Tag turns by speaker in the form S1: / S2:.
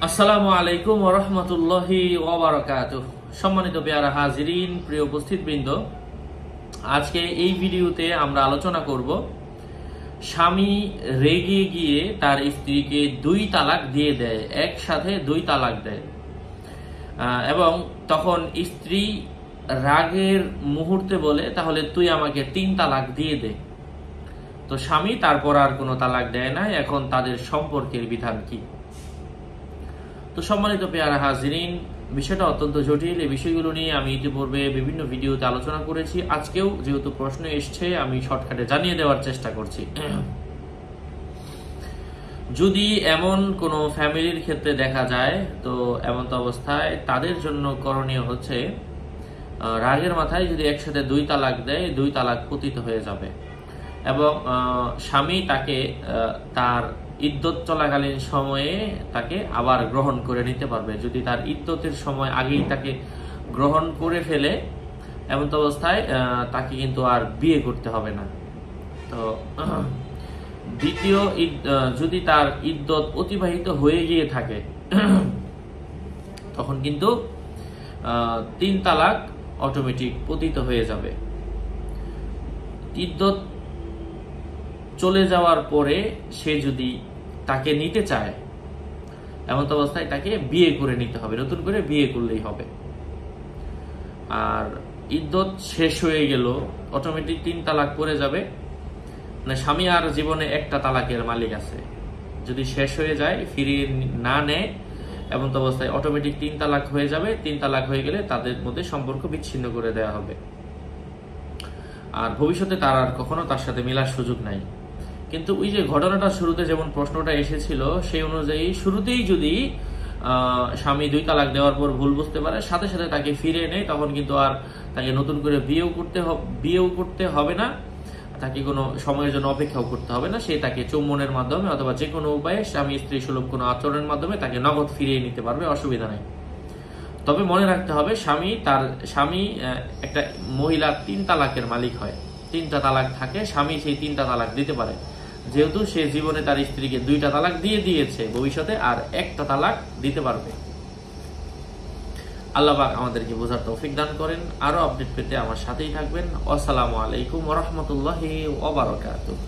S1: আসসালামু আলাইকুম ওয়া রাহমাতুল্লাহি ওয়া বারাকাতুহু। সম্মানিত পেয়ারা হাজিরিন, প্রিয় উপস্থিতবৃন্দ, আজকে এই ভিডিওতে আমরা আলোচনা করব স্বামী রেগে গিয়ে তার স্ত্রীকে 2 তালাক দিয়ে দেয়, একসাথে 2 তালাক দেয় এবং তখন স্ত্রী রাগের মুহূর্তে বলে, তাহলে তুই আমাকে 3 তালাক দিয়ে দে। তো স্বামী তারপর আর কোনো তালাক দেয় না। এখন তাদের সম্পর্কের বিধান কি? তো সম্মানিত পেয়ারা হাজিরিন, বিষয়টা অত্যন্ত জটিল। এই বিষয়গুলো নিয়ে আমি ইতিপূর্বে বিভিন্ন ভিডিওতে আলোচনা করেছি। আজকেও যেহেতু প্রশ্ন এসছে, আমি শর্টকাটে জানিয়ে দেওয়ার চেষ্টা করছি। যদি এমন কোনো ফ্যামিলির ক্ষেত্রে দেখা যায়, তো এমন তো অবস্থায় তাদের জন্য করণীয় হচ্ছে, রাগের মাথায় যদি একসাথে 2 তালাক দেয়, 2 তালাক পতিত হয়ে যাবে এবং স্বামী তাকে তার ইদ্যত চলাকালীন সময়ে তাকে আবার গ্রহণ করে নিতে পারবে। যদি তার ইদ্যতের সময় আগেই তাকে গ্রহণ করে ফেলে, এমন অবস্থায় তাকে কিন্তু আর বিয়ে করতে হবে না। তো দ্বিতীয়, যদি তার ইদ্যত অতিবাহিত হয়ে গিয়ে থাকে, তখন কিন্তু 3 তালাক অটোমেটিক পতিত হয়ে যাবে। ইদ্যত চলে যাওয়ার পরে সে যদি তাকে নিতে চায়, এমন অবস্থায় তাকে বিয়ে করে নিতে হবে, নতুন করে বিয়ে করলেই হবে। আর ইদ্যত শেষ হয়ে গেল, অটোমেটিক 3 তালাক পড়ে যাবে। মানে স্বামী আর জীবনে একটা তালাকের মালিক আছে। যদি শেষ হয়ে যায়, ফিরিয়ে না নেয়, এমন অবস্থায় অটোমেটিক 3 তালাক হয়ে যাবে। 3 তালাক হয়ে গেলে তাদের মধ্যে সম্পর্ক বিচ্ছিন্ন করে দেওয়া হবে। আর ভবিষ্যতে তার আর কখনো তার সাথে মেলার সুযোগ নাই। কিন্তু ওই যে ঘটনাটা শুরুতে যেমন প্রশ্নটা এসেছিল, সেই অনুযায়ী শুরুতেই যদি স্বামী 2 তালাক দেওয়ার পর ভুল বুঝতে পারে, সাথে সাথে তাকে ফিরিয়ে নেয়, তখন কিন্তু আর তাকে নতুন করে বিয়েও করতে হবে না, তাকে কোনো সময়ের জন্য অপেক্ষাও করতে হবে না। সে তাকে চুম্বনের মাধ্যমে অথবা যে কোনো উপায়ে স্বামী স্ত্রী সুলভ কোনো আচরণের মাধ্যমে তাকে নগদ ফিরিয়ে নিতে পারবে, অসুবিধা নেই। তবে মনে রাখতে হবে, স্বামী একটা মহিলা 3 তালাকের মালিক হয়। 3টা তালাক থাকে, স্বামী সেই 3টা তালাক দিতে পারে। যেহেতু সে জীবনে তার স্ত্রীকে 2টা তালাক দিয়ে দিয়েছে, ভবিষ্যতে আর একটা তালাক দিতে পারবে। আল্লাহ পাক আমাদেরকে বোঝার তৌফিক দান করেন। আরো আপডেট পেতে আমার সাথেই থাকবেন। আসসালামু আলাইকুম ওয়া রাহমাতুল্লাহি ওয়া বারাকাতুহু।